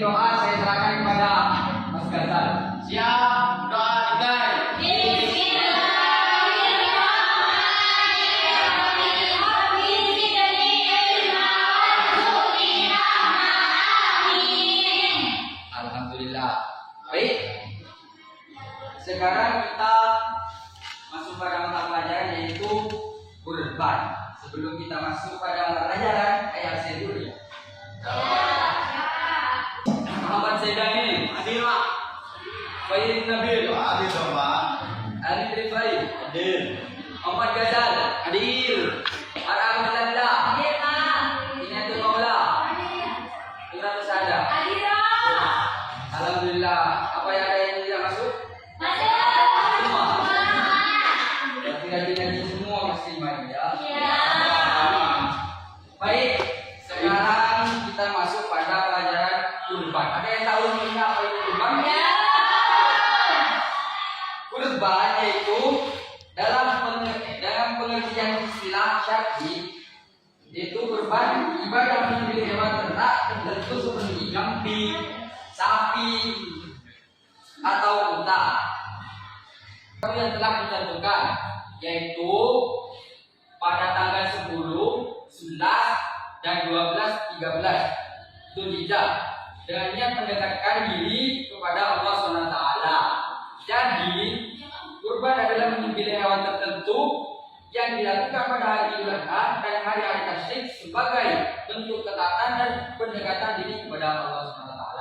doa saya serahkan kepada Mas Gazal. Siap, doa dimulai. Alhamdulillah. Baik. Sekarang kita masuk pada mata pelajaran yaitu kurban. Sebelum kita masuk pada pelajaran, ayat saya dulu ya. Muhammad Zaidani, adil Pak. Farid Nabil, adil dong Pak. Ali Rifai, adil. Muhammad Ghazal, adil. Alhamdulillah, adil Pak. Inatul Maula, adil. Iratus Sada, adil. Alhamdulillah. Apa yang ada yang tidak masuk? Semua. Berarti ngaji semua mesti main ya. Baik, sekarang kita masuk pada pelajaran kurban. Ada yang tahu ini apa itu kurban? Kurban yaitu dalam pengertian istilah syar'i itu kurban ibadah menyembelih hewan ternak tertentu seperti kambing, sapi, atau unta. Yang telah ditentukan yaitu pada tanggal 10, 11, dan 12, 13 Dzulhijjah dengan niat mendekatkan diri kepada Allah SWT. Jadi kurban adalah menyembelih hewan tertentu yang dilakukan pada hari Idul Adha dan hari-hari tasyrik sebagai bentuk ketaatan dan pendekatan diri kepada Allah SWT.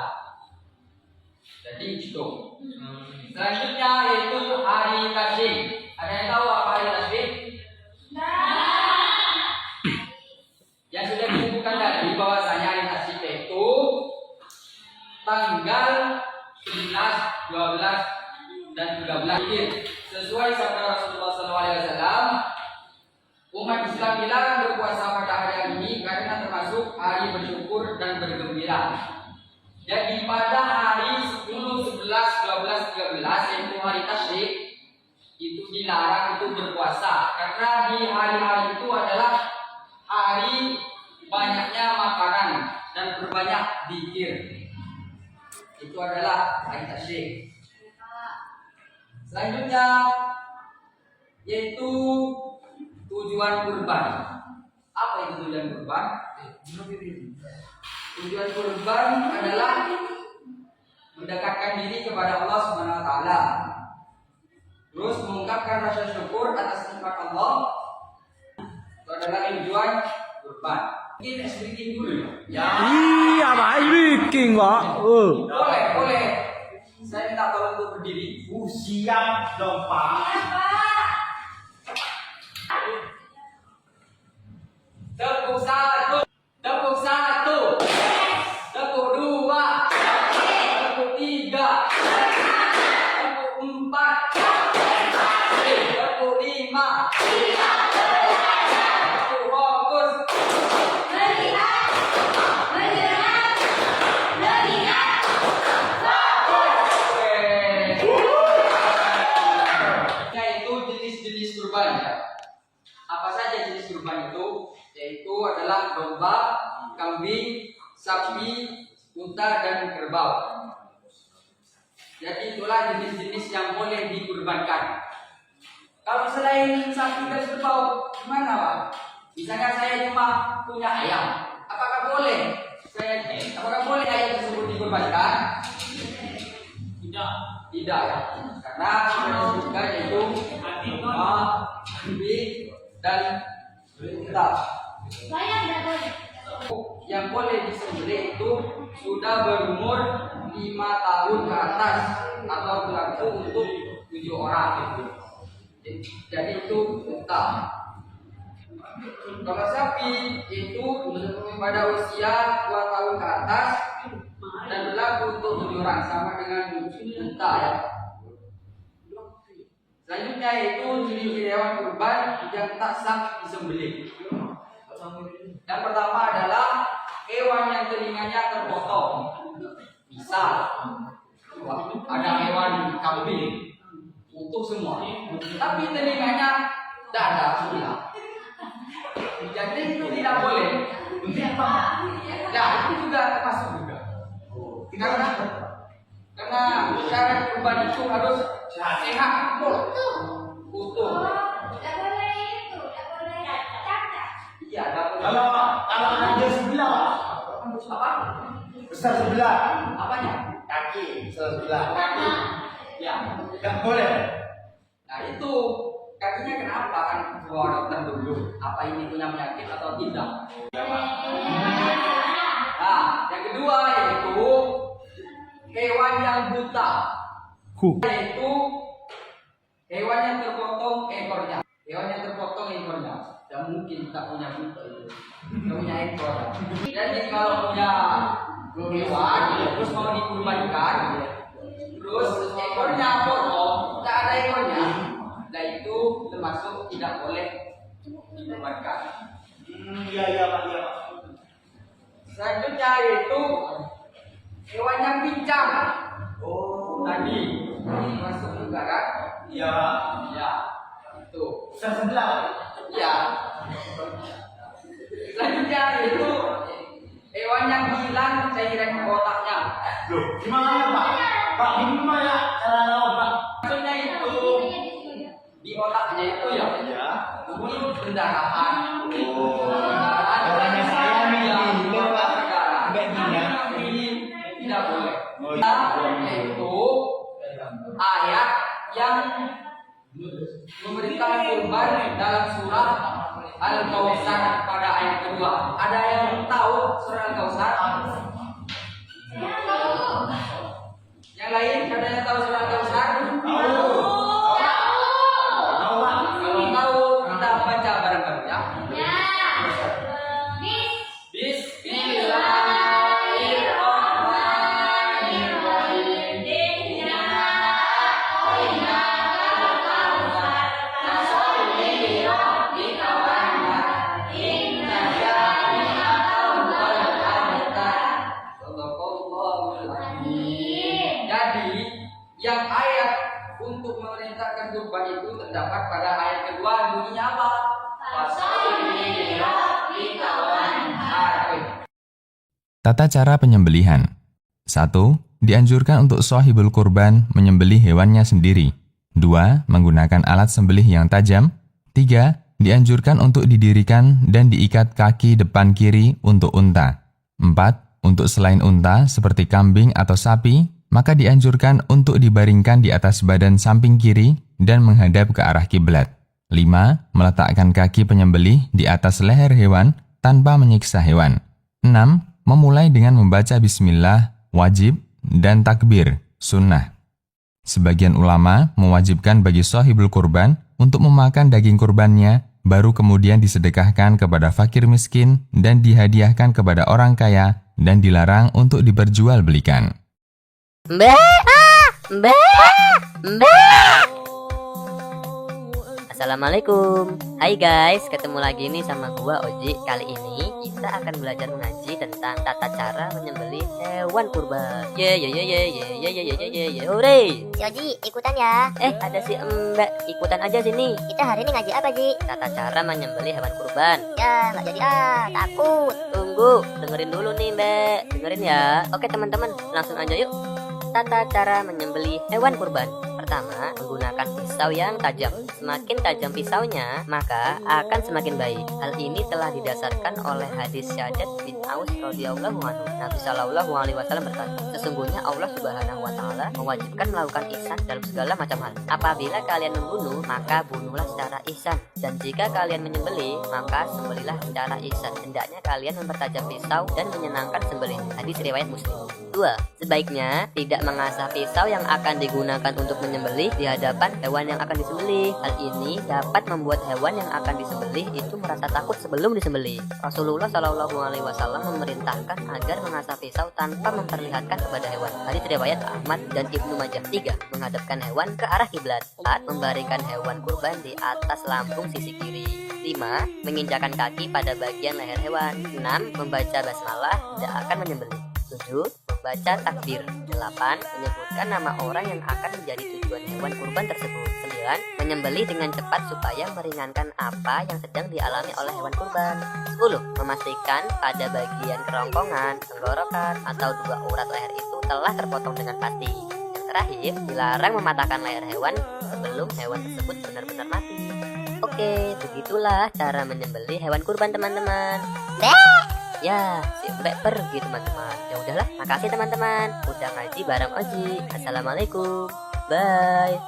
Jadi itu. Selanjutnya yaitu hari tasyrik. Ada yang tahu apa hari tasyrik? Yang sudah disebutkan tadi bahwasanya hari tasyrik itu tanggal 11, 12, dan 13 sesuai sabda Rasulullah SAW. Umat Islam dilarang berpuasa pada hari ini karena termasuk hari bersyukur dan bergembira. Jadi pada hari 10, 11, 12, 13 yaitu hari tasyrik itu dilarang itu berpuasa karena di hari-hari itu adalah hari banyaknya makanan dan berbanyak zikir. Itu adalah hari tasyrik. Selanjutnya yaitu tujuan kurban. Apa itu tujuan kurban? Tujuan kurban adalah mendekatkan diri kepada Allah Subhanahu wa taala. Terus mengungkapkan rasa syukur atas nikmat Allah. Itu adalah tujuan kurban. Mungkin sedikit dulu ya. Iya, Pak, bikin, Pak. Boleh. Saya minta tolong untuk berdiri. Siap dong, Pak. Tepuk satu, tepuk satu, tepuk dua, tepuk tiga, tepuk empat, tepuk lima, tepuk fokus. Yaitu jenis-jenis kurban ya. Apa saja jenis kurban itu? Yaitu adalah domba, kambing, sapi, unta, dan kerbau. Jadi itulah jenis-jenis yang boleh dikurbankan. Kalau selain sapi dan kerbau, gimana Pak? Misalnya saya cuma punya ayam, apakah boleh ayam tersebut dikurbankan? Tidak ya. Karena sudah disebutkan yaitu domba, kambing, dan unta. Yang boleh disembelih itu sudah berumur 5 tahun ke atas atau berlaku untuk 7 orang. Jadi itu unta. Kalau sapi itu pada usia 2 tahun ke atas dan berlaku untuk 7 orang sama dengan unta ya. Selanjutnya yaitu ciri-ciri hewan kurban yang tak sah disembelih. Yang pertama adalah hewan yang telinganya terpotong. Misal ada hewan kambing utuh semua, tapi telinganya tidak ada sebelah. Jadi itu tidak boleh. Nah, itu juga termasuk juga. Karena cara kurban itu harus sehat, utuh. Iya, nggak boleh. Kalau aja sebelah, Apa? besar sebelah, Apanya? kaki sebelah, Kaki. Ya. nggak boleh. Nah itu kakinya kenapa kan bawa dokter dulu? Apa ini punya penyakit atau tidak? Nah, yang kedua yaitu hewan yang buta. Yaitu hewan yang terpotong ekornya. Hewan yang terpotong ekornya. Dan mungkin tak punya buta itu. Tak punya ekor. Jadi kalau punya hewan terus mau dikurbankan, terus ekornya potong, tak ada ekornya, nah itu termasuk tidak boleh dikurbankan. Iya Pak, iya Pak. Selanjutnya yaitu hewan yang pincang. Oh, Tadi ini masuk juga kan? iya Pak. Ya, itu. Besar sebelah. Ya. Selanjutnya yaitu hewan yang hilang cairan otaknya. Loh, gimana Pak? Pak, gimana cara lawan Pak? Maksudnya itu di otaknya itu ya, Iya. mulut pendarahan. Orangnya saya nih, lewat Tidak begini. boleh. Oh, iya. Yaitu ayat yang memberikan kurban dalam surah Al-Kautsar pada ayat kedua. Ada yang tahu surah Al-Kautsar? Yang lain ada yang tahu surah Al-Kautsar? Tahu. Tahu Pak. Kalau tahu kita baca bareng-bareng ya. Bismillahirrahmanirrahim. Jadi yang ayat untuk memerintahkan kurban itu terdapat pada ayat kedua bunyinya apa? Tata cara penyembelihan. 1. Dianjurkan untuk shahibul kurban menyembelih hewannya sendiri. 2. Menggunakan alat sembelih yang tajam. 3. Dianjurkan untuk didirikan dan diikat kaki depan kiri untuk unta. 4. Untuk selain unta seperti kambing atau sapi, maka dianjurkan untuk dibaringkan di atas badan samping kiri dan menghadap ke arah kiblat. 5. Meletakkan kaki penyembelih di atas leher hewan tanpa menyiksa hewan. 6. Memulai dengan membaca bismillah, wajib, dan takbir, sunnah. Sebagian ulama mewajibkan bagi shahibul kurban untuk memakan daging kurbannya, baru kemudian disedekahkan kepada fakir miskin dan dihadiahkan kepada orang kaya dan dilarang untuk diperjualbelikan. Assalamualaikum. Hai guys, ketemu lagi nih sama gua Oji. Kali ini kita akan belajar mengaji tentang tata cara menyembelih hewan kurban. Hore. Si Oji, ikutan ya. Ada si Mbak, ikutan aja sini. Kita hari ini ngaji apa, Ji? Tata cara menyembelih hewan kurban. Ya, nggak jadi takut. Tunggu, dengerin dulu nih Mbak. Dengerin ya. Oke teman-teman, langsung aja yuk. Tata cara menyembelih hewan kurban. Pertama, menggunakan pisau yang tajam. Semakin tajam pisaunya, maka akan semakin baik. Hal ini telah didasarkan oleh hadis Syaddad bin Aus radhiyallahu anhu. Nabi sallallahu alaihi wasallam berkata, sesungguhnya Allah Subhanahu wa taala mewajibkan melakukan ihsan dalam segala macam hal. Apabila kalian membunuh, maka bunuhlah secara ihsan. Dan jika kalian menyembelih, maka sembelihlah secara ihsan. Hendaknya kalian mempertajam pisau dan menyenangkan sembelih. Hadis riwayat Muslim. 2. Sebaiknya tidak mengasah pisau yang akan digunakan untuk menyembelih di hadapan hewan yang akan disembelih. Hal ini dapat membuat hewan yang akan disembelih itu merasa takut sebelum disembelih. Rasulullah Shallallahu Alaihi Wasallam memerintahkan agar mengasah pisau tanpa memperlihatkan kepada hewan. Hadits riwayat Ahmad dan Ibnu Majah. 3. Menghadapkan hewan ke arah kiblat. 4. Membaringkan hewan kurban di atas lambung sisi kiri. 5. Menginjakan kaki pada bagian leher hewan. 6. Membaca basmalah tidak akan menyembelih. 7. 7. Membaca takbir. 8. Menyebutkan nama orang yang akan menjadi tujuan hewan kurban tersebut. 9. Menyembelih dengan cepat supaya meringankan apa yang sedang dialami oleh hewan kurban. 10. Memastikan pada bagian kerongkongan, tenggorokan, atau 2 urat leher itu telah terpotong dengan pasti. Yang terakhir, dilarang mematahkan leher hewan sebelum hewan tersebut benar-benar mati. Oke, begitulah cara menyembelih hewan kurban teman-teman. Ya, si Mbak pergi teman-teman. Ya udahlah, makasih teman-teman udah ngaji bareng Oji. Assalamualaikum. Bye.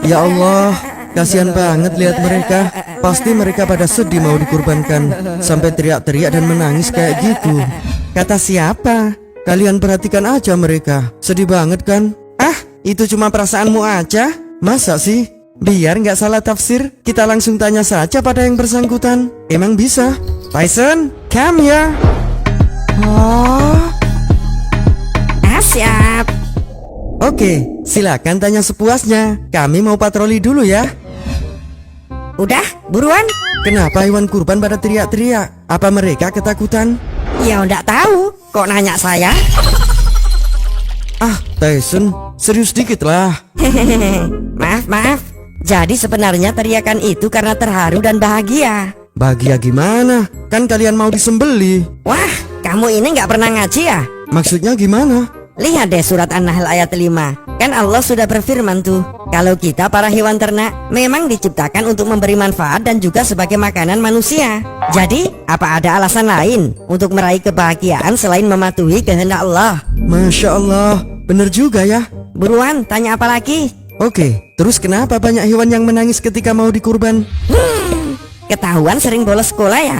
Ya Allah, kasihan banget lihat mereka. Pasti mereka pada sedih mau dikurbankan, sampai teriak-teriak dan menangis kayak gitu. Kata siapa? Kalian perhatikan aja mereka. Sedih banget kan? Ah, itu cuma perasaanmu aja. Masa sih? Biar nggak salah tafsir, kita langsung tanya saja pada yang bersangkutan. Emang bisa? Tyson, come ya. Oh. Siap. Oke, silakan tanya sepuasnya. Kami mau patroli dulu ya. Udah, buruan. Kenapa hewan kurban pada teriak-teriak? Apa mereka ketakutan? Ya enggak tahu. Kok nanya saya? Ah, Tyson, serius dikit lah. Maaf. Jadi sebenarnya teriakan itu karena terharu dan bahagia. Bahagia gimana? Kan kalian mau disembeli. Wah, kamu ini nggak pernah ngaji ya? Maksudnya gimana? Lihat deh surat An-Nahl ayat 5. Kan Allah sudah berfirman tuh, kalau kita para hewan ternak memang diciptakan untuk memberi manfaat dan juga sebagai makanan manusia. Jadi, apa ada alasan lain untuk meraih kebahagiaan selain mematuhi kehendak Allah? Masya Allah, bener juga ya. Buruan, tanya apa lagi? Oke, terus kenapa banyak hewan yang menangis ketika mau dikurban? Ketahuan sering bolos sekolah ya?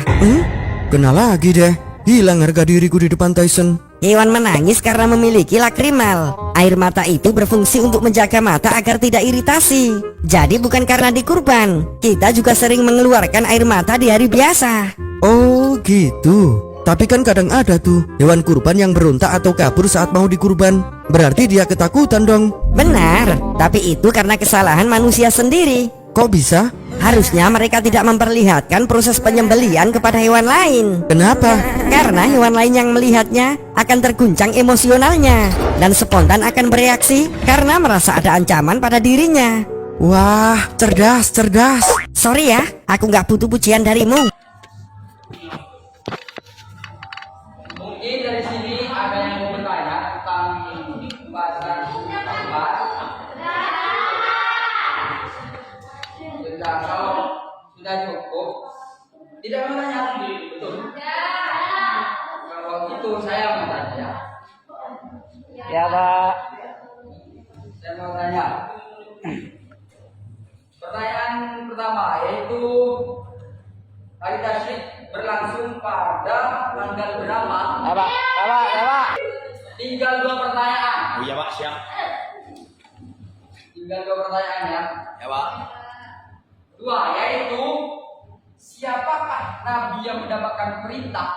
Kena lagi deh. Hilang harga diriku di depan Tyson. Hewan menangis karena memiliki lakrimal. Air mata itu berfungsi untuk menjaga mata agar tidak iritasi. Jadi bukan karena dikurban. Kita juga sering mengeluarkan air mata di hari biasa. Oh gitu. Tapi kan kadang ada tuh hewan kurban yang berontak atau kabur saat mau dikurban. Berarti dia ketakutan dong. Benar, tapi itu karena kesalahan manusia sendiri. Kok bisa? Harusnya mereka tidak memperlihatkan proses penyembelihan kepada hewan lain. Kenapa? Karena hewan lain yang melihatnya akan terguncang emosionalnya dan spontan akan bereaksi karena merasa ada ancaman pada dirinya. Wah, cerdas. Sorry ya, aku nggak butuh pujian darimu. Mungkin dari sini ada yang mau bertanya tentang pembahasan kurban. Sudah, kalau sudah cukup, tidak mau tanya, betul? Kalau itu saya mau tanya. Ya, Pak. Saya mau tanya. Pertanyaan pertama yaitu hari tasyrik berlangsung pada tanggal berapa? Pak. Tinggal 2 pertanyaan. Oh iya, Pak, siap. Tinggal 2 pertanyaan ya. Ya, Pak. 2 yaitu siapakah nabi yang mendapatkan perintah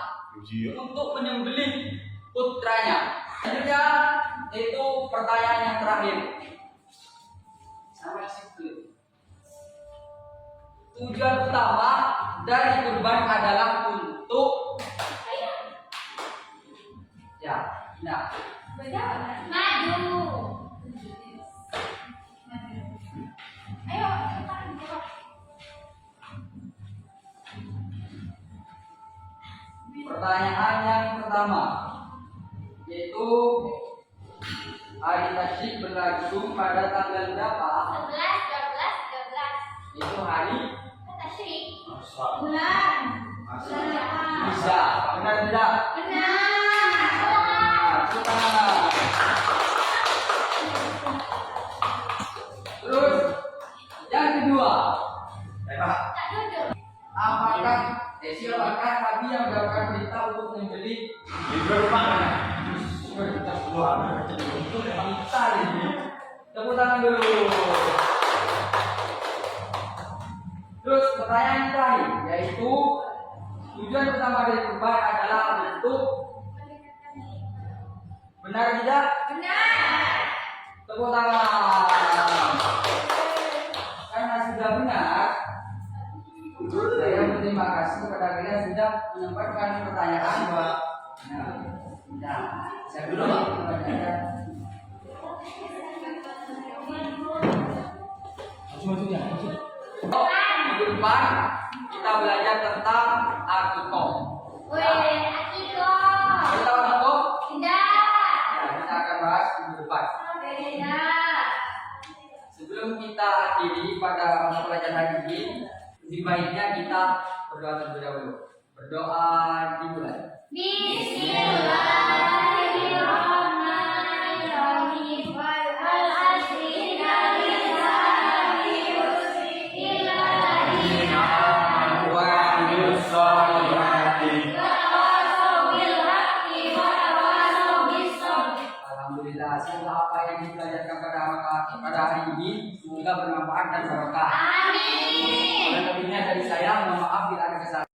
untuk menyembelih putranya? Selanjutnya itu pertanyaan yang terakhir. Sangat simpel. Tujuan utama dari kurban adalah untuk Pertanyaan yang pertama yaitu hari tasyrik berlangsung pada tanggal berapa? 11. Itu hari Tasyrik. bisa. Benar tidak? Benar. Terus yang kedua, apakah siapakah nabi yang mendapatkan perintah untuk menyembelih? Tepuk tangan dulu. Terus pertanyaan terakhir yaitu tujuan utama dari kurban adalah untuk benar tidak? Benar. Tepuk tangan. Karena sudah benar, berterima kasih kepada kalian sudah menyempatkan pertanyaan bahwa saya dulu minggu depan kita belajar tentang akikoh. Kita akikoh? Kita akan bahas minggu depan. Sebelum kita akhiri pada pelajaran hari ini, lebih baiknya kita berdoa terlebih dahulu. Berdoa dimulai. Alhamdulillah, semoga apa yang dipelajarkan pada hari ini semoga bermanfaat dan barokah. Amin. Dan lebihnya dari saya, mohon maaf bila ada kesalahan.